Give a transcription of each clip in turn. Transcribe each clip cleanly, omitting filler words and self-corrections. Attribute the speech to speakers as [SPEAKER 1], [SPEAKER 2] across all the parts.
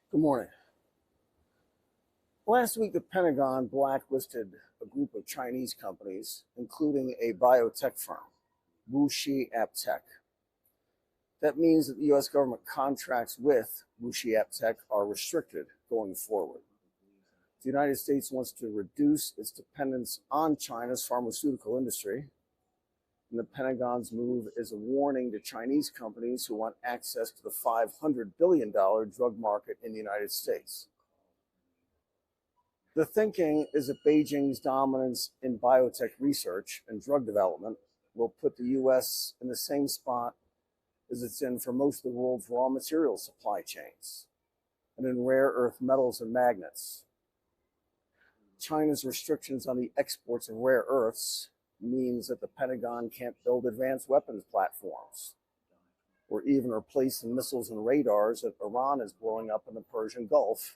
[SPEAKER 1] Good morning. Last week, the Pentagon blacklisted a group of Chinese companies, including a biotech firm, Wuxi AppTec. That means that the U.S. government contracts with Wuxi AppTec are restricted going forward. The United States wants to reduce its dependence on China's pharmaceutical industry, and the Pentagon's move is a warning to Chinese companies who want access to the $500 billion drug market in the United States. The thinking is that Beijing's dominance in biotech research and drug development will put the U.S. in the same spot as it's in for most of the world's raw material supply chains and in rare earth metals and magnets. China's restrictions on the exports of rare earths means that the Pentagon can't build advanced weapons platforms or even replace the missiles and radars that Iran is blowing up in the Persian Gulf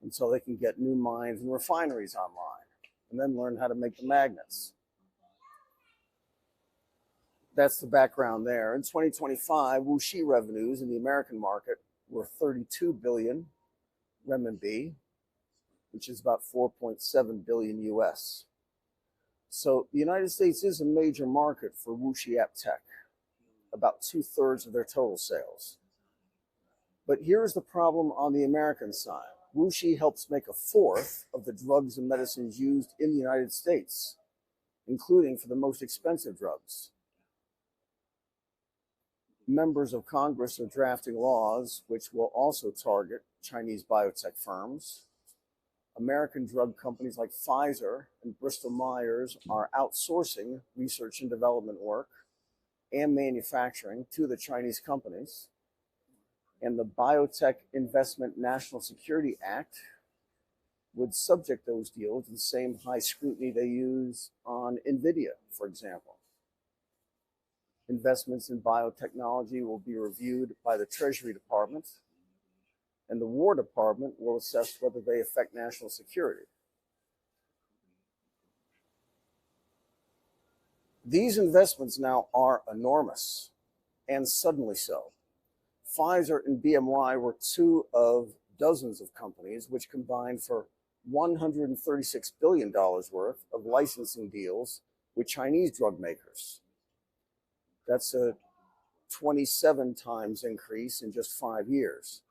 [SPEAKER 1] until they can get new mines and refineries online and then learn how to make the magnets. That's the background there. In 2025, Wuxi revenues in the American market were 32 billion renminbi, which is about 4.7 billion US. So the United States is a major market for Wuxi AppTec, about 2/3 of their total sales. But here's the problem on the American side. Wuxi helps make 1/4 of the drugs and medicines used in the United States, including for the most expensive drugs. Members of Congress are drafting laws which will also target Chinese biotech firms. American drug companies like Pfizer and Bristol Myers are outsourcing research and development work and manufacturing to the Chinese companies. And the Biotech Investment National Security Act would subject those deals to the same high scrutiny they use on NVIDIA, for example. Investments in biotechnology will be reviewed by the Treasury Department, and the War Department will assess whether they affect national security. These investments now are enormous, and suddenly so. Pfizer and BMY were two of dozens of companies which combined for $136 billion worth of licensing deals with Chinese drug makers. That's a 27 times increase in just 5 years.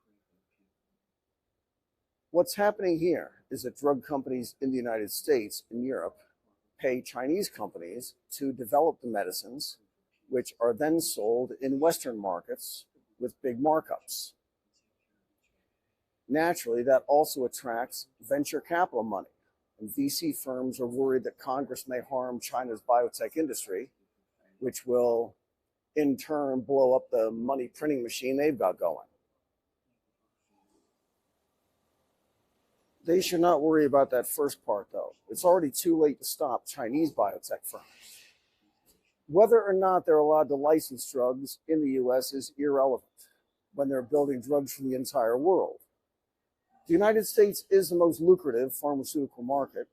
[SPEAKER 1] What's happening here is that drug companies in the United States and Europe pay Chinese companies to develop the medicines, which are then sold in Western markets with big markups. Naturally, that also attracts venture capital money, and VC firms are worried that Congress may harm China's biotech industry, which will in turn blow up the money printing machine they've got going. They should not worry about that first part, though. It's already too late to stop Chinese biotech firms. Whether or not they're allowed to license drugs in the US is irrelevant when they're building drugs for the entire world. The United States is the most lucrative pharmaceutical market,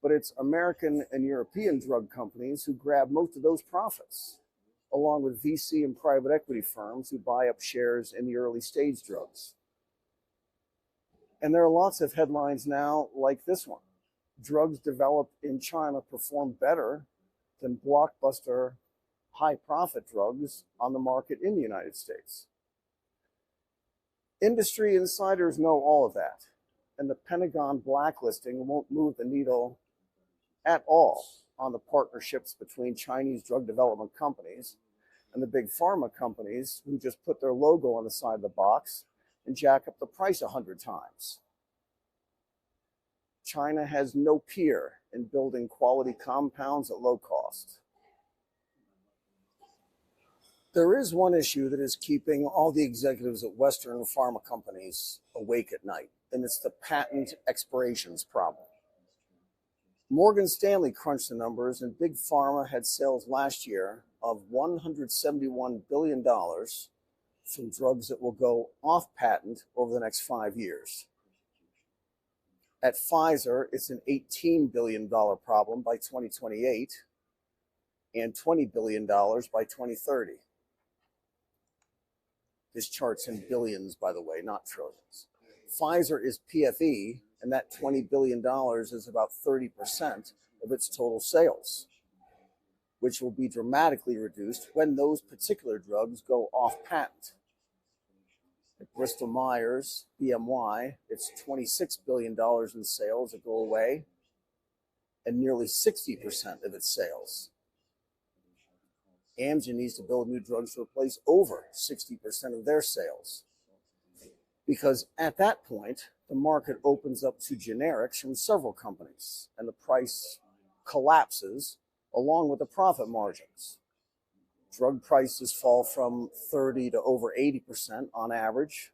[SPEAKER 1] but it's American and European drug companies who grab most of those profits, along with VC and private equity firms who buy up shares in the early stage drugs. And there are lots of headlines now like this one. Drugs developed in China perform better than blockbuster high-profit drugs on the market in the United States. Industry insiders know all of that, and the Pentagon blacklisting won't move the needle at all on the partnerships between Chinese drug development companies and the big pharma companies who just put their logo on the side of the box and jack up the price 100 times. China has no peer in building quality compounds at low cost. There is one issue that is keeping all the executives at Western pharma companies awake at night, and it's the patent expirations problem. Morgan Stanley crunched the numbers, and Big Pharma had sales last year of $171 billion from drugs that will go off patent over the next 5 years. At Pfizer, it's an $18 billion problem by 2028 and $20 billion by 2030. This chart's in billions, by the way, not trillions. Pfizer is PFE, and that $20 billion is about 30% of its total sales, which will be dramatically reduced when those particular drugs go off patent. At Bristol Myers, BMY, it's $26 billion in sales that go away, and nearly 60% of its sales. Amgen needs to build new drugs to replace over 60% of their sales. Because at that point, the market opens up to generics from several companies, and the price collapses along with the profit margins. Drug prices fall from 30 to over 80% on average,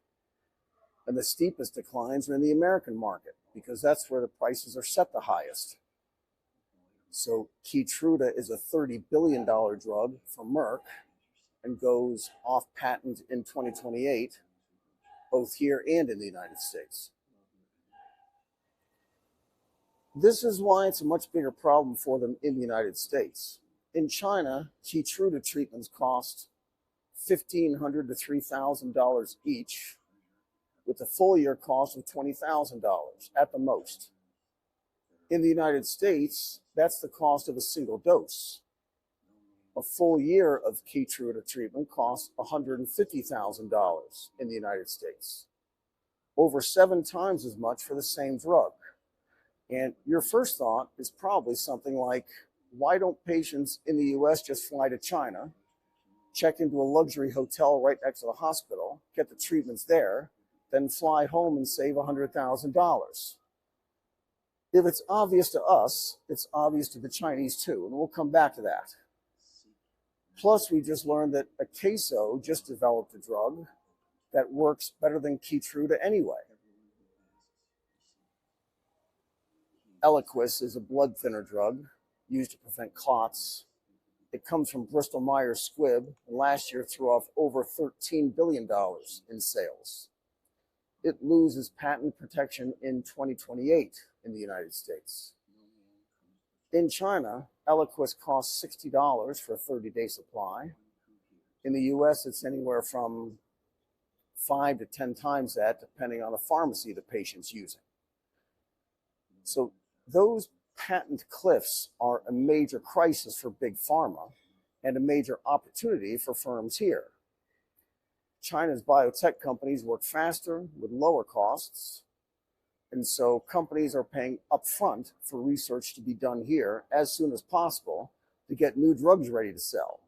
[SPEAKER 1] and the steepest declines are in the American market because that's where the prices are set the highest. So Keytruda is a $30 billion drug from Merck and goes off patent in 2028, both here and in the United States. This is why it's a much bigger problem for them in the United States. In China, Keytruda treatments cost $1,500 to $3,000 each, with a full year cost of $20,000 at the most. In the United States, that's the cost of a single dose. A full year of Keytruda treatment costs $150,000 in the United States, over 7 times as much for the same drug. And your first thought is probably something like, why don't patients in the US just fly to China, check into a luxury hotel right next to the hospital, get the treatments there, then fly home and save $100,000? If it's obvious to us, it's obvious to the Chinese too, and we'll come back to that. Plus, we just learned that Akeso just developed a drug that works better than Keytruda anyway. Eliquis is a blood thinner drug used to prevent clots. It comes from Bristol Myers Squibb, and last year threw off over $13 billion in sales. It loses patent protection in 2028 in the United States. In China, Eliquis costs $60 for a 30-day supply. In the US, it's anywhere from 5 to 10 times that, depending on the pharmacy the patient's using. So those patent cliffs are a major crisis for big pharma and a major opportunity for firms here. China's biotech companies work faster with lower costs, and so companies are paying upfront for research to be done here as soon as possible to get new drugs ready to sell.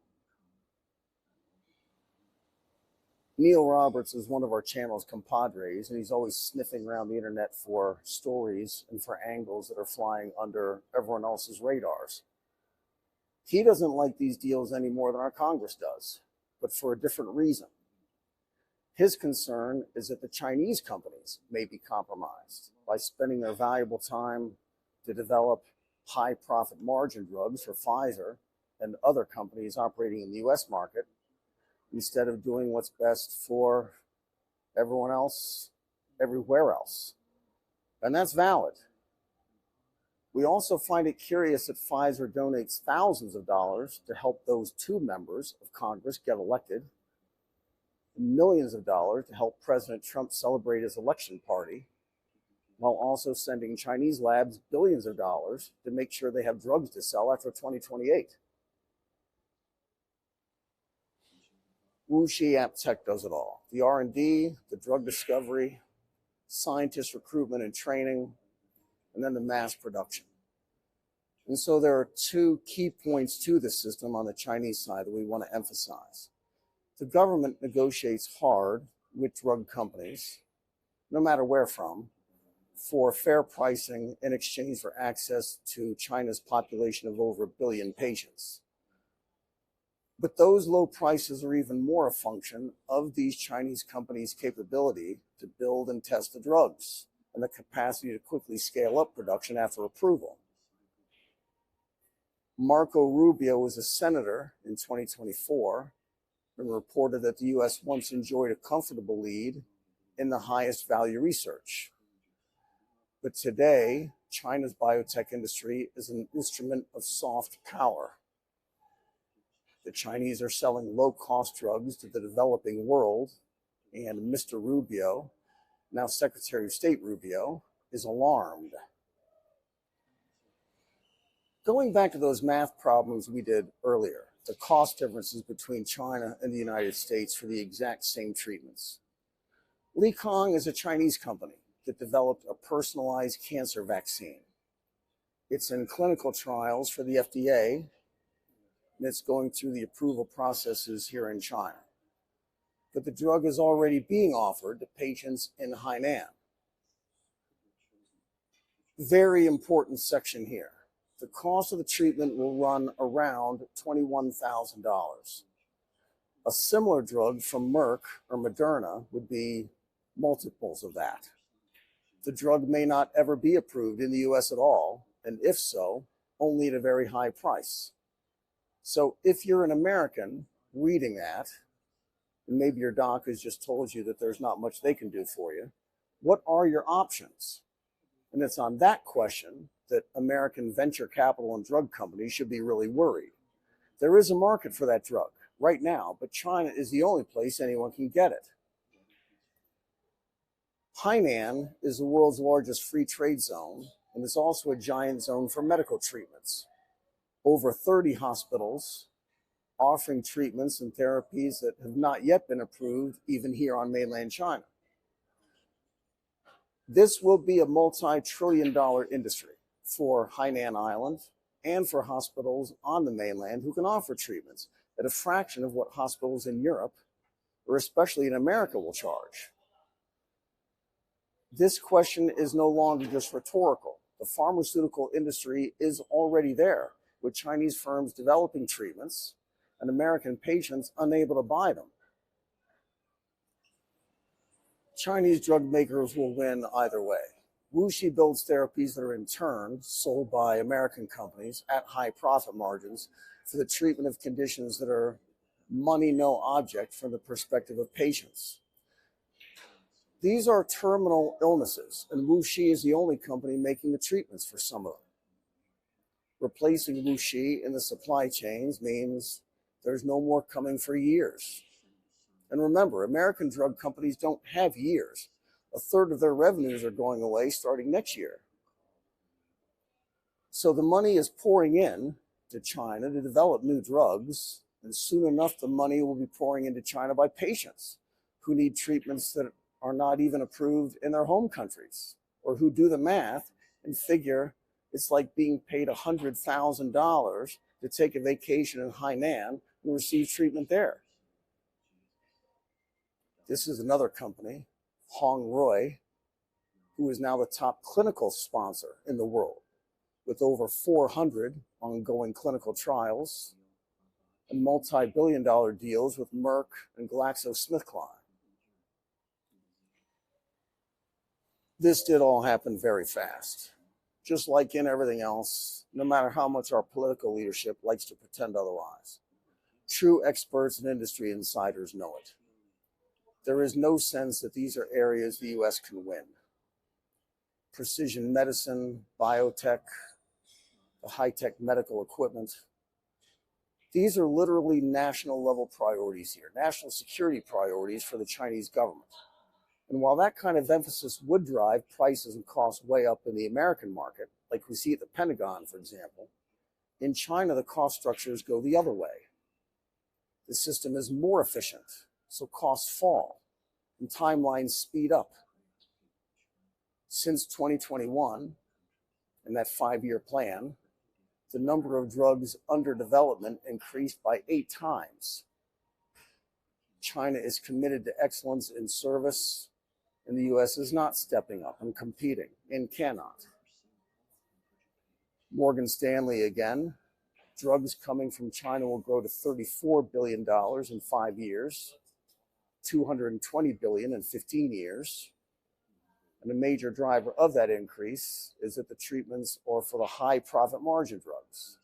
[SPEAKER 1] Neil Roberts is one of our channel's compadres, and he's always sniffing around the internet for stories and for angles that are flying under everyone else's radars. He doesn't like these deals any more than our Congress does, but for a different reason. His concern is that the Chinese companies may be compromised by spending their valuable time to develop high profit margin drugs for Pfizer and other companies operating in the US market, instead of doing what's best for everyone else, everywhere else. And that's valid. We also find it curious that Pfizer donates thousands of dollars to help those 2 members of Congress get elected, millions of dollars to help President Trump celebrate his election party, while also sending Chinese labs billions of dollars to make sure they have drugs to sell after 2028. WuXi AppTech does it all. The R&D, the drug discovery, scientist recruitment and training, and then the mass production. And so there are 2 key points to the system on the Chinese side that we want to emphasize. The government negotiates hard with drug companies, no matter where from, for fair pricing in exchange for access to China's population of over 1 billion patients. But those low prices are even more a function of these Chinese companies' capability to build and test the drugs and the capacity to quickly scale up production after approval. Marco Rubio was a senator in 2024 and reported that the US once enjoyed a comfortable lead in the highest value research. But today, China's biotech industry is an instrument of soft power. The Chinese are selling low-cost drugs to the developing world, and Mr. Rubio Now Secretary of State Rubio, is alarmed. Going back to those math problems we did earlier, the cost differences between China and the United States for the exact same treatments. Li Kong is a Chinese company that developed a personalized cancer vaccine. It's in clinical trials for the FDA, and it's going through the approval processes here in China. But the drug is already being offered to patients in Hainan. Very important section here. The cost of the treatment will run around $21,000. A similar drug from Merck or Moderna would be multiples of that. The drug may not ever be approved in the US at all, and if so, only at a very high price. So if you're an American reading that, and maybe your doc has just told you that there's not much they can do for you, what are your options? And it's on that question that American venture capital and drug companies should be really worried. There is a market for that drug right now, but China is the only place anyone can get it. Hainan is the world's largest free trade zone, and is also a giant zone for medical treatments. Over 30 hospitals offering treatments and therapies that have not yet been approved, even here on mainland China. This will be a multi-trillion-dollar industry for Hainan Island and for hospitals on the mainland who can offer treatments at a fraction of what hospitals in Europe, or especially in America, will charge. This question is no longer just rhetorical. The pharmaceutical industry is already there, with Chinese firms developing treatments and American patients unable to buy them. Chinese drug makers will win either way. WuXi builds therapies that are in turn sold by American companies at high profit margins for the treatment of conditions that are money no object from the perspective of patients. These are terminal illnesses, and WuXi is the only company making the treatments for some of them. Replacing WuXi in the supply chains means there's no more coming for years. And remember, American drug companies don't have years. A third of their revenues are going away starting next year. So the money is pouring in to China to develop new drugs, and soon enough the money will be pouring into China by patients who need treatments that are not even approved in their home countries, or who do the math and figure it's like being paid $100,000 to take a vacation in Hainan and receive treatment there. This is another company, Hongroi, who is now the top clinical sponsor in the world, with over 400 ongoing clinical trials and multi-billion-dollar deals with Merck and GlaxoSmithKline. This did all happen very fast. Just like in everything else, no matter how much our political leadership likes to pretend otherwise. True experts and industry insiders know it. There is no sense that these are areas the US can win. Precision medicine, biotech, the high-tech medical equipment. These are literally national level priorities here, national security priorities for the Chinese government. And while that kind of emphasis would drive prices and costs way up in the American market, like we see at the Pentagon, for example, in China, the cost structures go the other way. The system is more efficient, so costs fall and timelines speed up. Since 2021, and that 5-year plan, the number of drugs under development increased by 8 times. China is committed to excellence in service, and the US is not stepping up and competing, and cannot. Morgan Stanley again, drugs coming from China will grow to $34 billion in 5 years, $220 billion in 15 years. And a major driver of that increase is that the treatments are for the high profit margin drugs.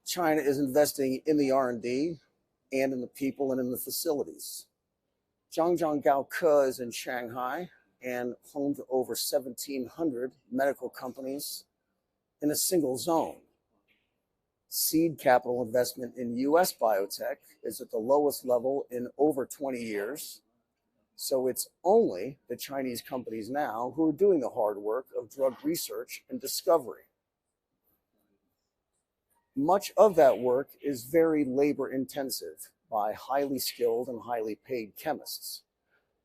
[SPEAKER 1] China is investing in the R&D and in the people and in the facilities. Zhangjiang Gaoke is in Shanghai and home to over 1,700 medical companies in a single zone. Seed capital investment in US biotech is at the lowest level in over 20 years, So it's only the Chinese companies now who are doing the hard work of drug research and discovery. Much of that work is very labor intensive by highly skilled and highly paid chemists.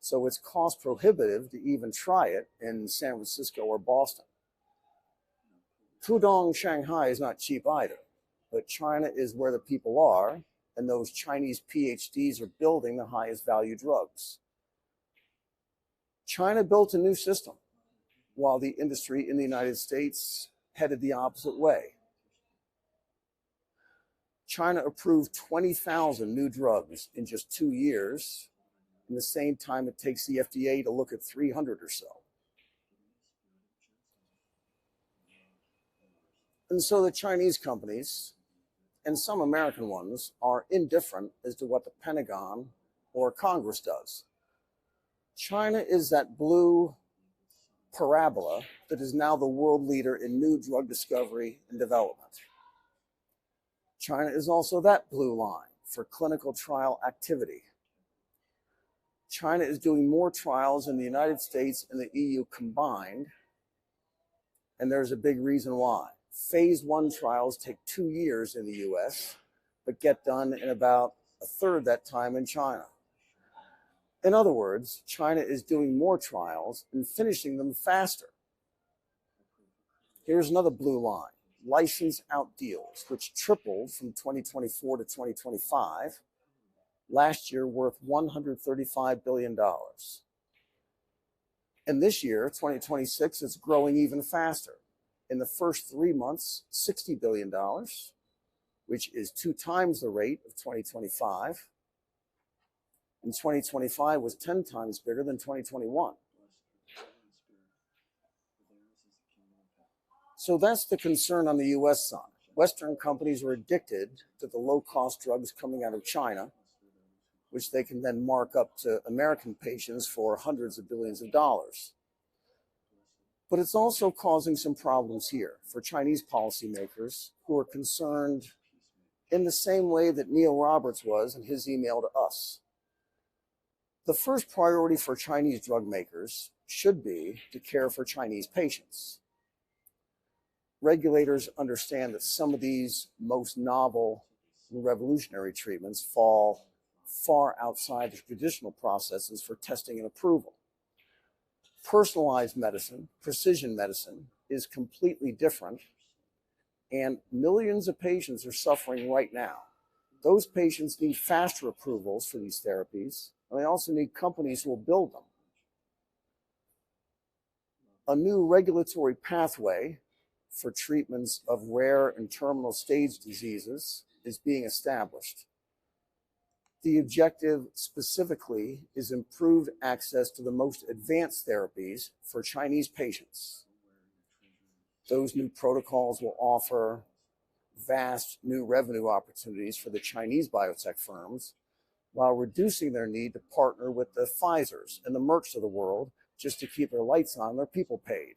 [SPEAKER 1] So it's cost prohibitive to even try it in San Francisco or Boston. Pudong, Shanghai is not cheap either, but China is where the people are, and those Chinese PhDs are building the highest value drugs. China built a new system, while the industry in the United States headed the opposite way. China approved 20,000 new drugs in just 2 years, in the same time it takes the FDA to look at 300 or so. And so the Chinese companies, and some American ones, are indifferent as to what the Pentagon or Congress does. China is that blue parabola that is now the world leader in new drug discovery and development. China is also that blue line for clinical trial activity. China is doing more trials in the United States and the EU combined, and there's a big reason why. Phase 1 trials take 2 years in the US, but get done in about a third that time in China. In other words, China is doing more trials and finishing them faster. Here's another blue line, license out deals, which tripled from 2024 to 2025, last year worth $135 billion. And this year, 2026, it's growing even faster. In the first 3 months, $60 billion, which is 2 times the rate of 2025. And 2025 was 10 times bigger than 2021. So that's the concern on the US side. Western companies are addicted to the low-cost drugs coming out of China, which they can then mark up to American patients for hundreds of billions of dollars. But it's also causing some problems here for Chinese policymakers who are concerned in the same way that Neil Roberts was in his email to us. The first priority for Chinese drug makers should be to care for Chinese patients. Regulators understand that some of these most novel and revolutionary treatments fall far outside the traditional processes for testing and approval. Personalized medicine, precision medicine, is completely different, and millions of patients are suffering right now. Those patients need faster approvals for these therapies, and they also need companies who will build them. A new regulatory pathway for treatments of rare and terminal stage diseases is being established. The objective specifically is improved access to the most advanced therapies for Chinese patients. Those new protocols will offer vast new revenue opportunities for the Chinese biotech firms while reducing their need to partner with the Pfizers and the Mercks of the world just to keep their lights on, their people paid.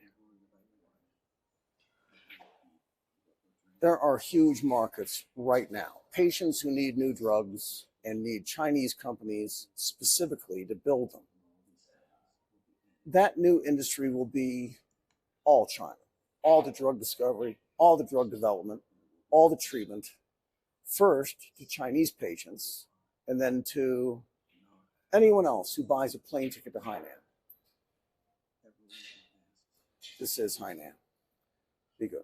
[SPEAKER 1] There are huge markets right now, patients who need new drugs and need Chinese companies specifically to build them. That new industry will be all China, all the drug discovery, all the drug development, all the treatment, first to Chinese patients, and then to anyone else who buys a plane ticket to Hainan. This is Hainan. Be good.